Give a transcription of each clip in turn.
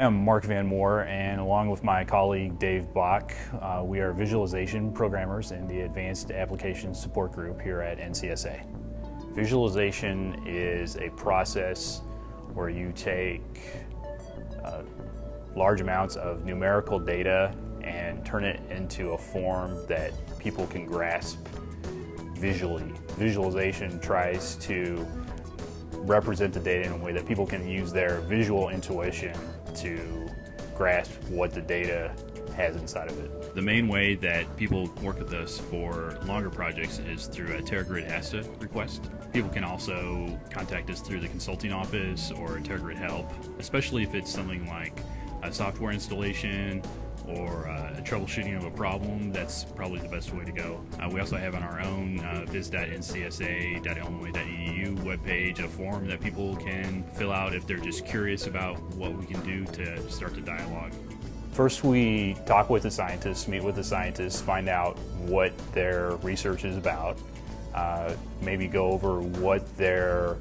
I'm Mark Van Moer, and along with my colleague Dave Bach, we are visualization programmers in the Advanced Application Support Group here at NCSA. Visualization is a process where you take large amounts of numerical data and turn it into a form that people can grasp visually. Visualization tries to represent the data in a way that people can use their visual intuition to grasp what the data has inside of it. The main way that people work with us for longer projects is through a TerraGrid ASTA request. People can also contact us through the consulting office or TerraGrid help, especially if it's something like a software installation or troubleshooting of a problem. That's probably the best way to go. We also have on our own viz.ncsa.illinois.edu webpage a form that people can fill out if they're just curious about what we can do to start the dialogue. First, we talk with the scientists, meet with the scientists, find out what their research is about, maybe go over what they're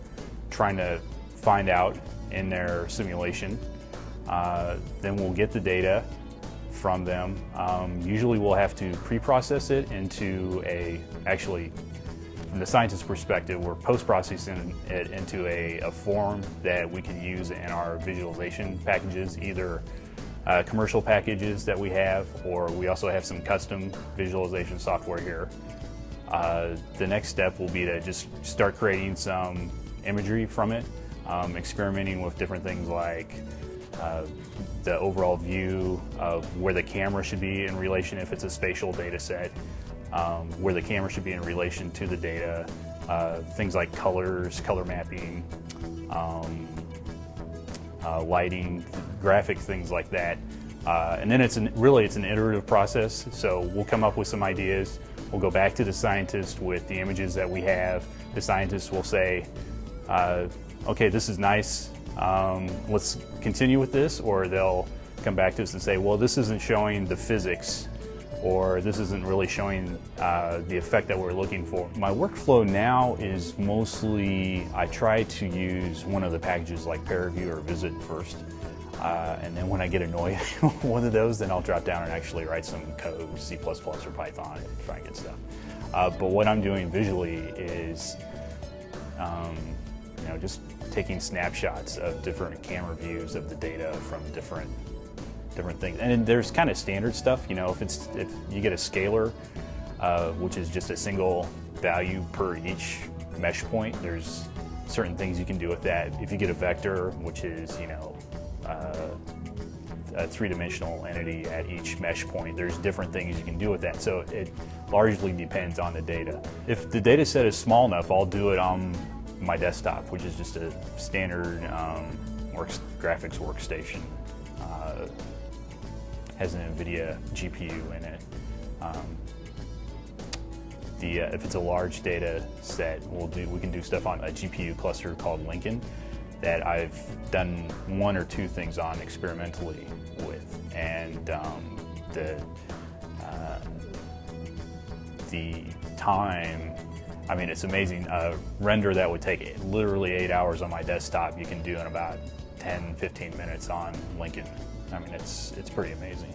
trying to find out in their simulation. Then we'll get the data from them. Usually we'll have to pre-process it into actually from the scientist's perspective, we're post-processing it into a form that we can use in our visualization packages, either commercial packages that we have, or we also have some custom visualization software here. The next step will be to just start creating some imagery from it, experimenting with different things like the overall view of where the camera should be in relation if it's a spatial data set, where the camera should be in relation to the data, things like colors, color mapping, lighting, graphic things like that. And then it's really an iterative process, so we'll come up with some ideas, we'll go back to the scientist with the images that we have. The scientist will say, okay, this is nice, let's continue with this, or they'll come back to us and say, well, this isn't showing the physics, or this isn't really showing the effect that we're looking for. My workflow now is mostly, I try to use one of the packages like ParaView or Visit first, and then when I get annoyed with one of those, then I'll drop down and actually write some code, C++ or Python, and try and get stuff. But what I'm doing visually is just taking snapshots of different camera views of the data from different things. And there's kind of standard stuff, if you get a scalar, which is just a single value per each mesh point, there's certain things you can do with that. If you get a vector, which is, a three-dimensional entity at each mesh point, there's different things you can do with that. So it largely depends on the data. If the data set is small enough, I'll do it on my desktop, which is just a standard graphics workstation. Has an NVIDIA GPU in it. If it's a large data set, we can do stuff on a GPU cluster called Lincoln that I've done one or two things on experimentally with, and the time, I mean, it's amazing. A render that would take literally 8 hours on my desktop, you can do in about 10-15 minutes on Lincoln. I mean, it's pretty amazing.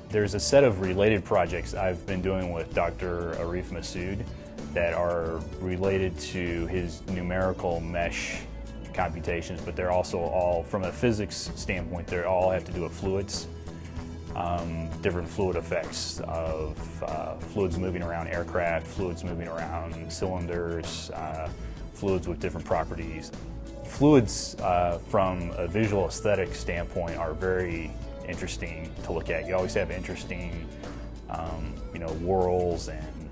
There's a set of related projects I've been doing with Dr. Arif Masood that are related to his numerical mesh computations, but they're also all, from a physics standpoint, they all have to do with fluids. Different fluid effects of fluids moving around aircraft, fluids moving around cylinders, fluids with different properties. Fluids from a visual aesthetic standpoint are very interesting to look at. You always have interesting whirls and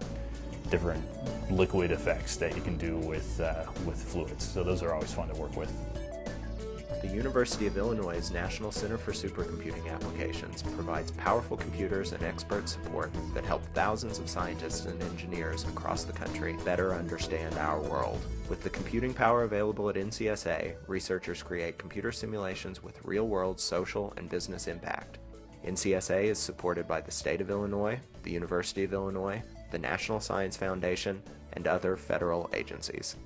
different liquid effects that you can do with fluids. So those are always fun to work with. The University of Illinois' National Center for Supercomputing Applications provides powerful computers and expert support that help thousands of scientists and engineers across the country better understand our world. With the computing power available at NCSA, researchers create computer simulations with real-world social and business impact. NCSA is supported by the State of Illinois, the University of Illinois, the National Science Foundation, and other federal agencies.